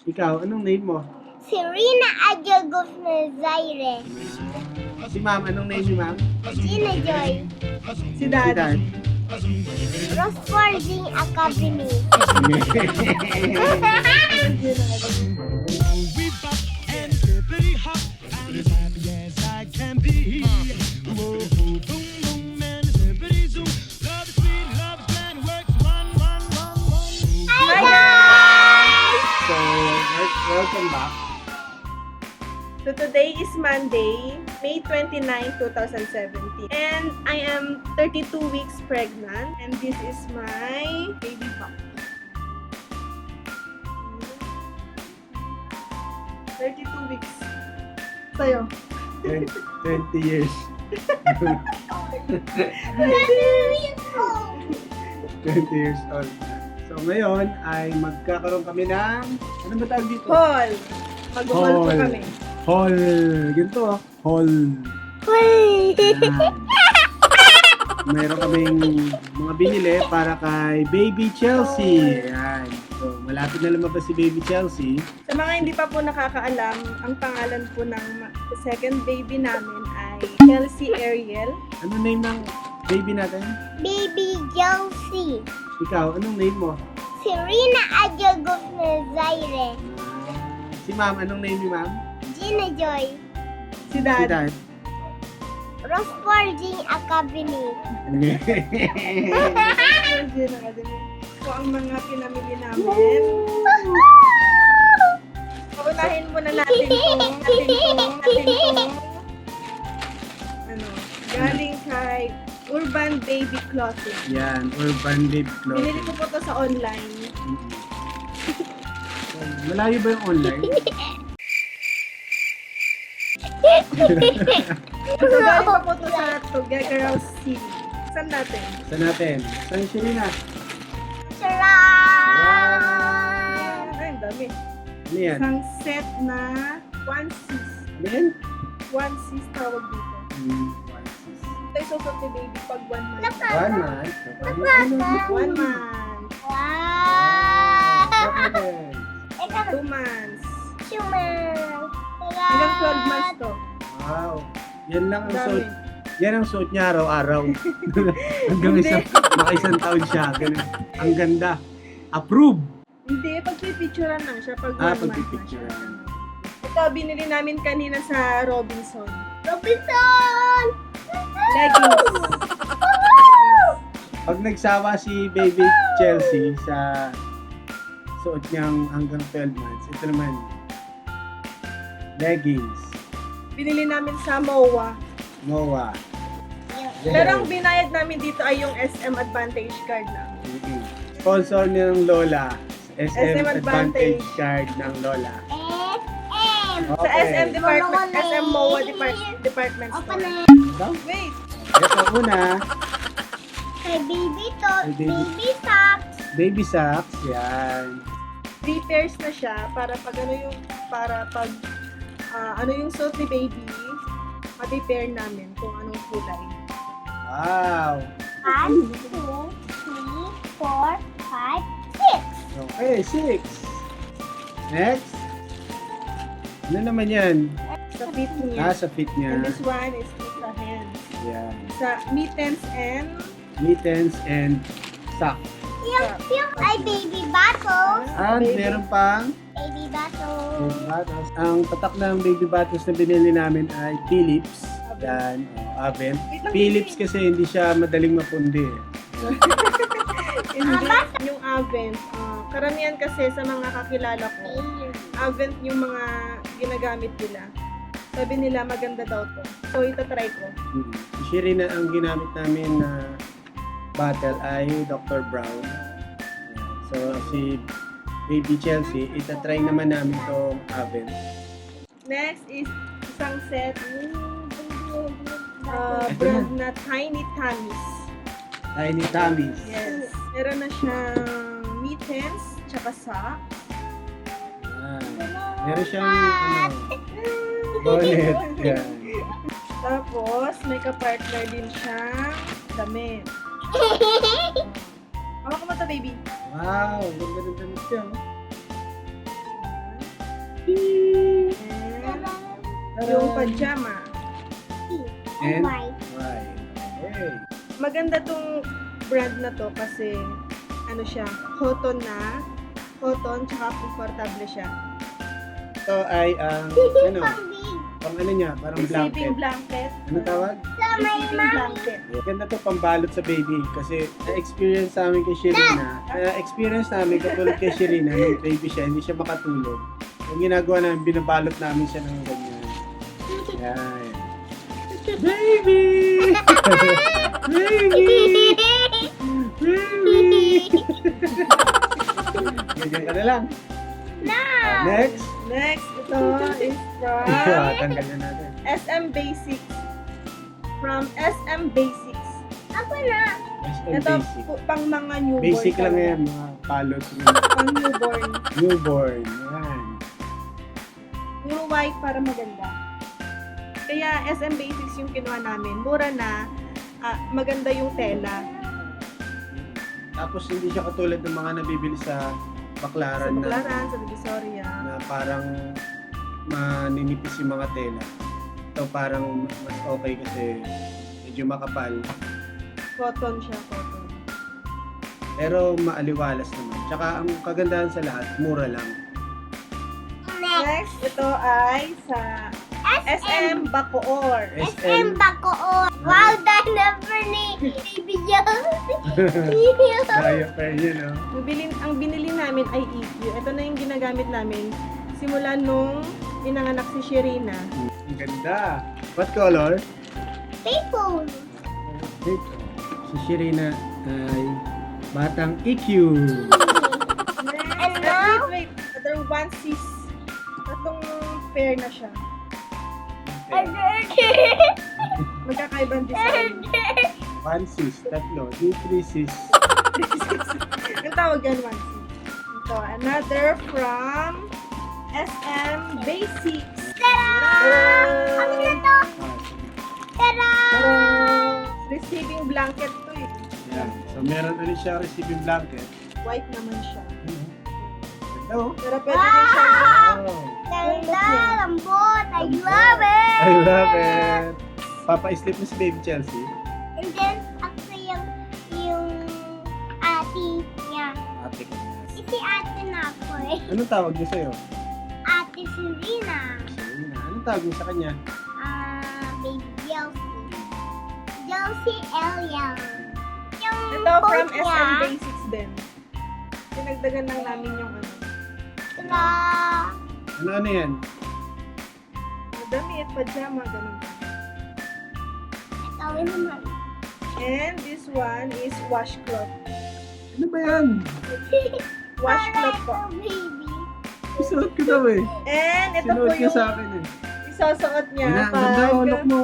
Ikaw, anong name mo? Serena Adjogos Nazaire. Si ma'am, anong name ni ma'am? Gina Joy. Si Si Dad. dad. Rosfording Academy. Hi guys! So, welcome back. So today is Monday, May 29, 2017. And I am 32 weeks pregnant. And this is my baby bump. 32 weeks. Sa'yo. 20 years. 20 years old. So, ngayon ay magkakaroon kami ng, ano ba tawag dito? Hall. Mag-hall po Hall. kami. Hall. Ganito, hall. Hey! Yan. Meron kaming mga binili para kay Baby Chelsea. Ayan. So, malapit na lumabas si Baby Chelsea. Sa mga hindi pa po nakakaalam, ang pangalan po ng second baby namin ay Chelsea Ariel. Ano name ng baby natin? Baby Josie. Ikaw, anong name mo? Serena Adjogos Nazaire. Si ma'am, anong name ni ma'am? Gina Joy. Si Si Dad. dad. Rosfording Academy. So, ang mga pinamili namin. Paunahin muna natin itong ano, galing kay Urban Baby Clothing. Yan, Urban Babe Binili Clothing. ko po to sa online. Malayo ba yung online? So, galing pa po to sa Tuguegarao City. Saan natin? Saan natin? Saan si Rina? Charan! Ay, ang dami. Ano yan? Isang set na onesies. Ano yan? Onesies tawag dito. Ito yung susot ni baby pag 1 month. 1 month. 1 month. Wow! Okay. 2 months. Shumang! Hanggang 12 months to. Wow. Yan lang ang Dami. suot. Yan ang suot niya araw-araw. Hanggang isang taon siya. Ganun. Ang ganda. Approve! Hindi, pagpipicturean lang siya pag 1 Ah, month na siya. pagpipicturean. Ito, binili namin kanina sa Robinson. Robinson! Leggings. Pag nagsawa si Baby Chelsea sa suot niyang hanggang 12 months, ito naman, leggings, Binili namin sa MOA. MOA. Pero ang binayad namin dito ay yung SM Advantage card na. Sponsor ng Lola, SM SM Advantage Advantage. card ng Lola. SM! Sa SM Department, Lola. SM MOA Department Open Store. na. Ito? Wait, Ito una, Kay baby to, Kay baby. baby socks. baby socks, yan. 3 pairs na siya para pag ano yung ano yung suit ni baby, pair namin kung anong kulay. Wow! 1, 2, 3, 4, 5, 6. Okay, 6. Next. Ano naman yan? Sa fit niya. Nasa fit And niya. this one is sa hands. Yan. Sa mittens and Mittens and socks. Yung ay baby bottles. And baby. meron pang Baby bottles. baby bottles. Ang tatak ng baby bottles na binili namin ay Philips. Yan, Avent. Wait lang, Philips kasi hindi siya madaling mapundi. Hindi. Yung Avent, karamihan kasi sa mga kakilala ko, Avent yung mga ginagamit nila. Sabi nila maganda daw to. So, itatry ko. Si Shirina ang ginamit namin na bottle ay Dr. Brown. So, si Baby Chelsea, itatry naman namin itong Avent. Next is isang set Ito brand na Tiny Tummies. Tiny Tummies. Yes. Meron na siyang mittens, tsaka socks. Meron siyang bonnet. Yan. Tapos, may kapartner din siyang damit. Hawa ko mo to, baby. Wow, ganda ng damit siya. yung pajama. And White. white. Okay. Maganda tong brand na to kasi ano siya, cotton, tsaka comfortable siya. Ito ay ang ano, Pang big. pang ano niya, parang blanket. Receiving blanket. Ano tawag? Sa may Receiving mami. blanket. Ganda to pambalot sa baby kasi na-experience namin kay Shirina. Na-experience namin katulad kay Shirina, nung baby siya, hindi siya makatulog. Ang ginagawa namin, binabalot namin siya ng ganyan. Yan. Baby! Baby! Baby! Ganyan ka na lang. No. Next. Next, ito is from Tanggal na natin. SM Basics. From SM Basics. Ako na. SM Ito, basic. pang mga newborn. Basic lang talaga. yan, mga palot. Pang newborn. Newborn. Yan. Yung white para maganda. Kaya SM Basics yung kinuha namin. Mura na, maganda yung tela. Tapos hindi siya katulad ng mga nabibili sa Sa baklaran Baclaran, sa Divisoria. na parang maninipis yung mga tela. Ito parang mas okay kasi medyo makapal. Cotton siya, cotton. Pero maaliwalas naman. Tsaka ang kagandahan sa lahat, mura lang. Next. Next, ito ay sa SM Bacoor. SM Bacoor. Wow, the number ni Baby Josie. Kaya pa yun, no? Ang binili namin ay EQ. Ito na yung ginagamit namin simula nung pinanganak si Shirina. Ang ganda. What color? People. Ito. Si Shirina ay batang EQ. And now? Wait, other one sis. Tatlong pair na siya. Magkakaibang design. One sis, tatlo. Di three sis. Ang tawag yan, one sis. Ito, another from SM Basics. Ta-da! Ano na to? Ta-da! Receiving blanket to eh. Yan. So meron ulit siya receiving blanket. White naman siya. Ito. Pero pwede rin siya. Oh, Ganda, lambot. I love it. I love it. Papa-sleep mo si Baby Chelsea. And then, ako yung ate niya. Ate ko. Si ate na ako eh. Anong tawag niyo sa'yo? Ate Serena. Serena. Anong tawag niyo sa kanya? Baby Josie. Josie Elian. Yung Ito from coat SM niya, Basics din. Pinagdagan lang namin yung ano. saka, Ano yan? Damit, pajama, ganun. ito naman. And this one is washcloth. Ano ba yan? Washcloth po. Para ito, baby. Isuot ko daw eh. And ito po Sinuot niya yung sa akin eh. isusuot niya Yan na, ang ganda. pag Look mo.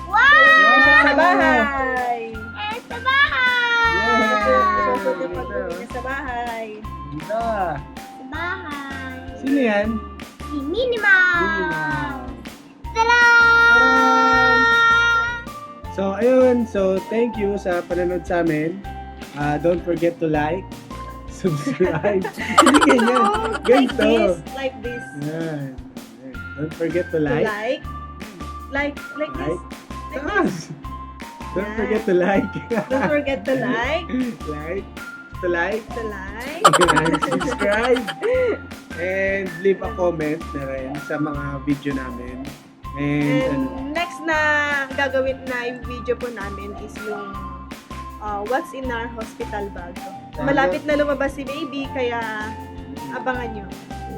Wow! siya sa bahay. And sa bahay! Yeah! Isusuot niya pag uwi niya sa bahay. Ganda. Sa bahay. Sino yan? Si Minnie Mouse. Minnie Mouse. Tada! So, ayun. So, thank you sa panonood sa amin. Don't forget to like, subscribe. Hindi ganyan. Like Ganito. this, like this. Yan. Don't forget to To like. like this. Like Taas. Don't Yan. forget to like. Don't forget to like, Like. To like. to like. And subscribe. And leave a comment na rin sa mga video namin. And, And next na gagawin na yung video po namin is yung what's in our hospital bag. Malapit na lumabas si baby, kaya abangan nyo.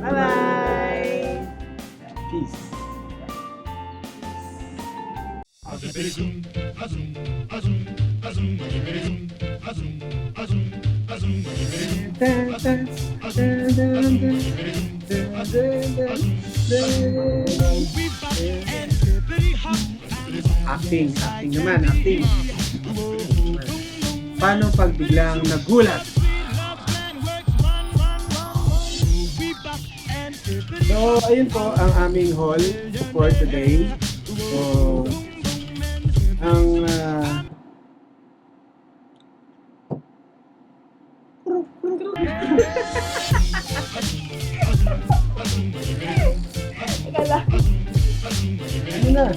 Bye-bye! peace. Acting naman, acting. Paano pag biglang nagulat? So, ayun po ang aming haul for today. So, ang Ika lang. na.